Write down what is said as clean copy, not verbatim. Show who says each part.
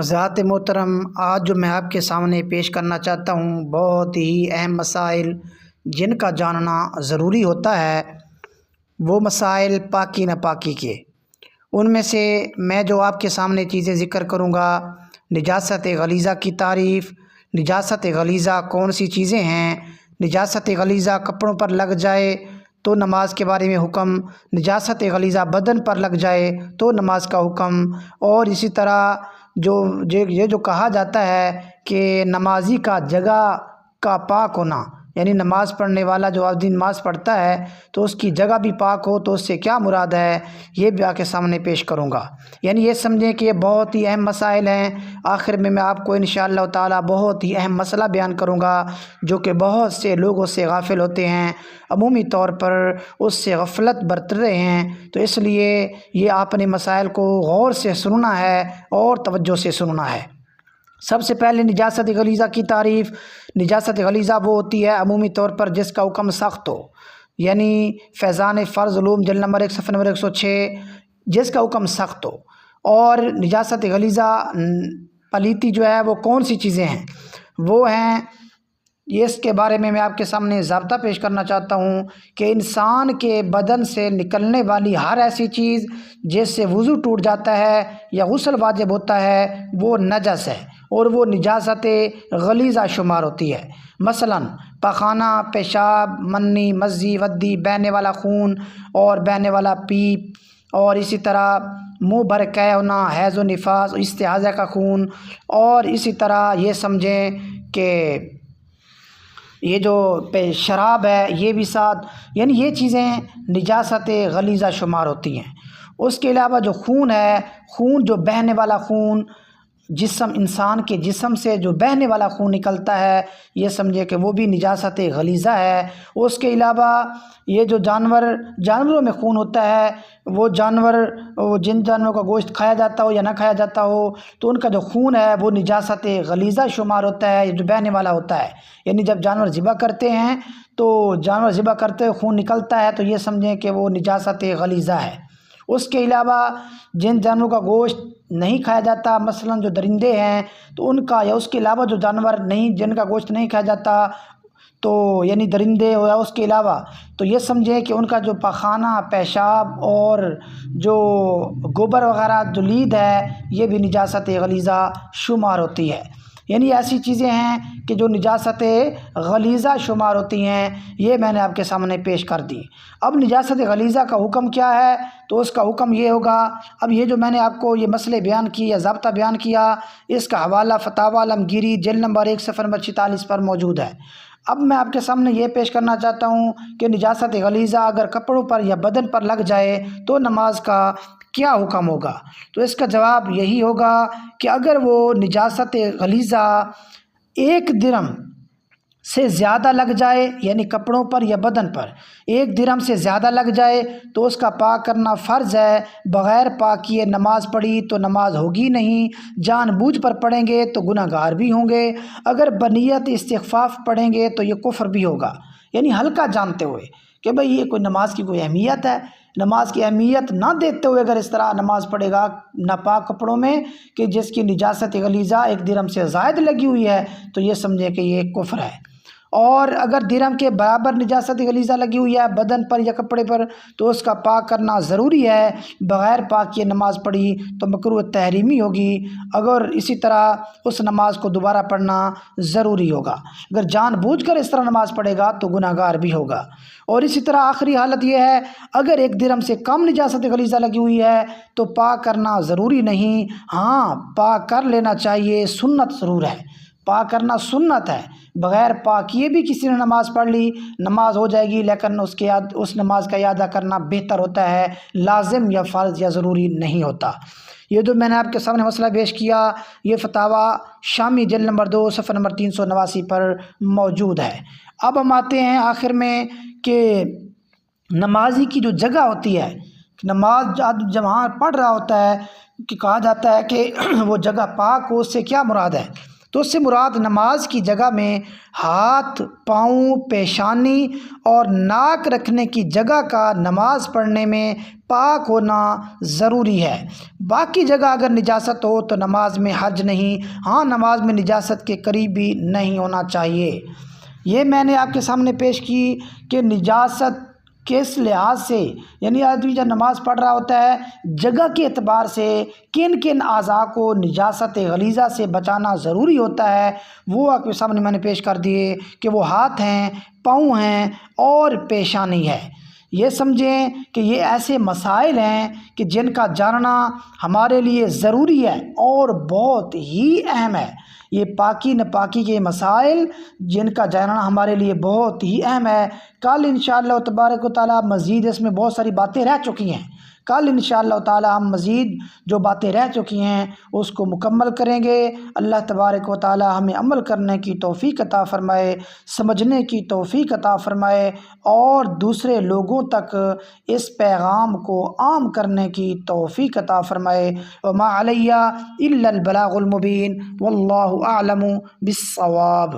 Speaker 1: ذات محترم، آج جو میں آپ کے سامنے پیش کرنا چاہتا ہوں بہت ہی اہم مسائل جن کا جاننا ضروری ہوتا ہے، وہ مسائل پاکی ناپاکی کے۔ ان میں سے میں جو آپ کے سامنے چیزیں ذکر کروں گا، نجاست غلیظہ کی تعریف، نجاست غلیظہ کون سی چیزیں ہیں، نجاست غلیظہ کپڑوں پر لگ جائے تو نماز کے بارے میں حکم، نجاست غلیظہ بدن پر لگ جائے تو نماز کا حکم، اور اسی طرح یہ جو کہا جاتا ہے کہ نمازی کا جگہ کا پاک ہونا، یعنی نماز پڑھنے والا جو آدمی نماز پڑھتا ہے تو اس کی جگہ بھی پاک ہو، تو اس سے کیا مراد ہے یہ بھی آپ کے سامنے پیش کروں گا۔ یعنی یہ سمجھیں کہ یہ بہت ہی اہم مسائل ہیں۔ آخر میں آپ کو انشاءاللہ تعالی بہت ہی اہم مسئلہ بیان کروں گا جو کہ بہت سے لوگوں سے غافل ہوتے ہیں، عمومی طور پر اس سے غفلت برت رہے ہیں، تو اس لیے یہ آپ نے مسائل کو غور سے سننا ہے اور توجہ سے سننا ہے۔ سب سے پہلے نجاست غلیظہ کی تعریف۔ نجاست غلیظہ وہ ہوتی ہے عمومی طور پر جس کا حکم سخت ہو، یعنی فیضان فرض علوم جلد نمبر 1 صفحہ نمبر 106، جس کا حکم سخت ہو۔ اور نجاست غلیظہ پلیتی جو ہے وہ کون سی چیزیں ہیں، وہ ہیں، یہ اس کے بارے میں آپ کے سامنے ضابطہ پیش کرنا چاہتا ہوں کہ انسان کے بدن سے نکلنے والی ہر ایسی چیز جس سے وضو ٹوٹ جاتا ہے یا غسل واجب ہوتا ہے وہ نجس ہے، اور وہ نجاست غلیظہ شمار ہوتی ہے۔ مثلا پخانہ، پیشاب، منی، مزی، ودی، بہنے والا خون اور بہنے والا پیپ، اور اسی طرح منہ بھر کے ہونا، حیض و نفاس، استحاضہ کا خون، اور اسی طرح یہ سمجھیں کہ یہ جو شراب ہے یہ بھی ساتھ، یعنی یہ چیزیں نجاست غلیظہ شمار ہوتی ہیں۔ اس کے علاوہ جو خون ہے، خون جو بہنے والا خون، انسان کے جسم سے جو بہنے والا خون نکلتا ہے، یہ سمجھے کہ وہ بھی نجاست غلیظہ ہے۔ اس کے علاوہ یہ جو جانوروں میں خون ہوتا ہے، وہ جن جانوروں کا گوشت کھایا جاتا ہو یا نہ کھایا جاتا ہو، تو ان کا جو خون ہے وہ نجاست غلیظہ شمار ہوتا ہے، جو بہنے والا ہوتا ہے۔ یعنی جب جانور ذبح کرتے ہیں تو جانور ذبح کرتے ہوئے خون نکلتا ہے تو یہ سمجھیں کہ وہ نجاست غلیظہ ہے۔ اس کے علاوہ جن جانوروں کا گوشت نہیں کھایا جاتا، مثلا جو درندے ہیں تو ان کا، یا اس کے علاوہ جو جانور نہیں جن کا گوشت نہیں کھایا جاتا، تو یعنی درندے یا اس کے علاوہ، تو یہ سمجھیں کہ ان کا جو پخانہ، پیشاب اور جو گوبر وغیرہ جو لید ہے یہ بھی نجاست غلیظہ شمار ہوتی ہے۔ یعنی ایسی چیزیں ہیں کہ جو نجاست غلیظہ شمار ہوتی ہیں، یہ میں نے آپ کے سامنے پیش کر دی۔ اب نجاست غلیظہ کا حکم کیا ہے، تو اس کا حکم یہ ہوگا، اب یہ جو میں نے آپ کو یہ مسئلے بیان کیے یا ضابطہ بیان کیا، اس کا حوالہ فتاوی عالمگیری جلد نمبر 1 صفحہ نمبر 46 پر موجود ہے۔ اب میں آپ کے سامنے یہ پیش کرنا چاہتا ہوں کہ نجاست غلیظہ اگر کپڑوں پر یا بدن پر لگ جائے تو نماز کا کیا حکم ہوگا، تو اس کا جواب یہی ہوگا کہ اگر وہ نجاست غلیظہ 1 درہم سے زیادہ لگ جائے، یعنی کپڑوں پر یا بدن پر 1 درہم سے زیادہ لگ جائے تو اس کا پاک کرنا فرض ہے۔ بغیر پاک کیے نماز پڑھی تو نماز ہوگی نہیں، جان بوجھ پر پڑھیں گے تو گناہ گار بھی ہوں گے، اگر بنیت استخفاف پڑھیں گے تو یہ کفر بھی ہوگا، یعنی ہلکا جانتے ہوئے کہ بھئی یہ کوئی نماز کی کوئی اہمیت ہے، نماز کی اہمیت نہ دیتے ہوئے اگر اس طرح نماز پڑھے گا ناپاک کپڑوں میں کہ جس کی نجاست غلیظہ 1 درہم سے زائد لگی ہوئی ہے، تو یہ سمجھے کہ یہ کفر ہے۔ اور اگر درہم کے برابر نجاست غلیظہ لگی ہوئی ہے بدن پر یا کپڑے پر تو اس کا پاک کرنا ضروری ہے، بغیر پاک کیے نماز پڑھی تو مکروہ تحریمی ہوگی، اگر اسی طرح اس نماز کو دوبارہ پڑھنا ضروری ہوگا، اگر جان بوجھ کر اس طرح نماز پڑھے گا تو گناہ گار بھی ہوگا۔ اور اسی طرح آخری حالت یہ ہے، اگر 1 درہم سے کم نجاست غلیظہ لگی ہوئی ہے تو پاک کرنا ضروری نہیں، ہاں پاک کر لینا چاہیے، سنت ضرور ہے، پاک کرنا سنت ہے، بغیر پاک کیے بھی کسی نے نماز پڑھ لی نماز ہو جائے گی، لیکن اس نماز کا اعادہ کرنا بہتر ہوتا ہے، لازم یا فرض یا ضروری نہیں ہوتا۔ یہ جو میں نے آپ کے سامنے مسئلہ پیش کیا یہ فتاوی شامی جلد نمبر 2 صفحہ نمبر 389 پر موجود ہے۔ اب ہم آتے ہیں آخر میں کہ نمازی کی جو جگہ ہوتی ہے، نماز جہاں پڑھ رہا ہوتا ہے کہ کہا جاتا ہے کہ وہ جگہ پاک ہو، اس سے کیا مراد ہے، تو اس سے مراد نماز کی جگہ میں ہاتھ، پاؤں، پیشانی اور ناک رکھنے کی جگہ کا نماز پڑھنے میں پاک ہونا ضروری ہے۔ باقی جگہ اگر نجاست ہو تو نماز میں حرج نہیں، ہاں نماز میں نجاست کے قریب بھی نہیں ہونا چاہیے۔ یہ میں نے آپ کے سامنے پیش کی کہ نجاست کس لحاظ سے، یعنی آدمی جب نماز پڑھ رہا ہوتا ہے جگہ کے اعتبار سے کن کن اعضاء کو نجاست غلیظہ سے بچانا ضروری ہوتا ہے، وہ آپ کے سامنے میں نے پیش کر دیے کہ وہ ہاتھ ہیں، پاؤں ہیں اور پیشانی ہے۔ یہ سمجھیں کہ یہ ایسے مسائل ہیں کہ جن کا جاننا ہمارے لیے ضروری ہے اور بہت ہی اہم ہے۔ یہ پاکی ناپاکی کے مسائل جن کا جاننا ہمارے لیے بہت ہی اہم ہے۔ کل انشاءاللہ تبارک و تعالی مزید اس میں بہت ساری باتیں رہ چکی ہیں، کل انشاءاللہ تعالی ہم مزید جو باتیں رہ چکی ہیں اس کو مکمل کریں گے۔ اللہ تبارک و تعالی ہمیں عمل کرنے کی توفیق عطا فرمائے، سمجھنے کی توفیق عطا فرمائے اور دوسرے لوگوں تک اس پیغام کو عام کرنے کی توفیق عطا فرمائے۔ وما علیہ الا البلاغ المبین واللہ اعلم بالصواب۔